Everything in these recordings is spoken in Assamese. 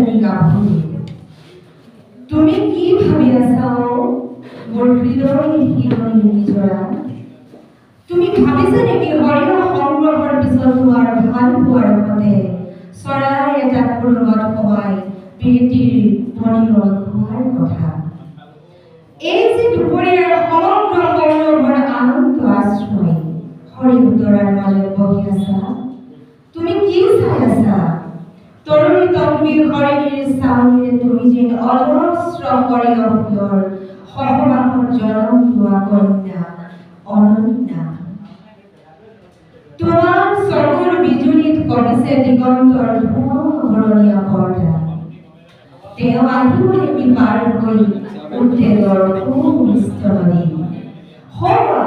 এজনী গাভৰু তুমি কি ভাবি আছা মোৰ হৃদয়ৰ শিৰণি নিজৰা তুমি ভাবিছা নেকি হৰিণ সংগ্ৰহৰ পিছত তোমাৰ ভাল পোৱাৰ মতে চৰাই এটা কুৰুমত সোমাই প্ৰীতিৰ পনিমল খোৱাৰ কথা এই যে দুপৰীয়াৰ সমগ্ৰ সৌৰভৰ আনন্দ আশ্ৰয় হৰি উত্তৰাৰ মাজত বহি আছা তুমি কি চাই আছা তৰুণী তম্বীৰ হৰিণীৰ চাউনিৰে তুমি যেন অজস্ৰ হৰিণ ফুলৰ সহবাসত জনম লোৱা কন্যা অনন্যা তোমাৰ চকুৰ বিজুলীত কটিছে দিগন্তৰ ধুমঘৰণীয়া পৰ্দা তেওঁ আহিব নেকি পাৰ হৈ উত্তেজৰ সুমিষ্ট নদী হৰা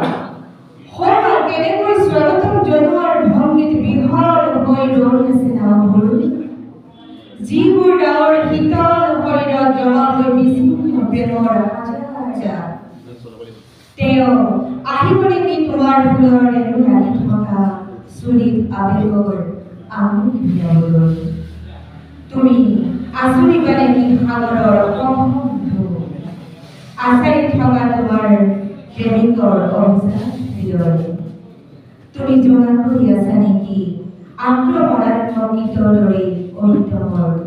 কেনেকৈ স্বাগতম জনোৱাৰ ভংগীত বিহল হৈ ৰৈ আছে নাওবোৰ যিবোৰ ডাৱৰ শীতল শৰীৰত জমা হৈ বিচ্ছিন্ন প্ৰেমৰ হাজাৰ তেওঁ আহিব নেকি তোমাৰ ফুলৰ ৰেণু লাগি থকা চুলিত আবেগৰ আঙুলি ভিয়াবলৈ তুমি আঁচুৰিবা নেকি সাগৰৰ অসম্ভু আচাৰি থকা তোমাৰ প্ৰেমিকৰ অভিযান হৃদয় তুমি জোঙা কৰি আছা নেকি আক্ৰমণাত্মক গীতৰ দৰে ঐতমৰ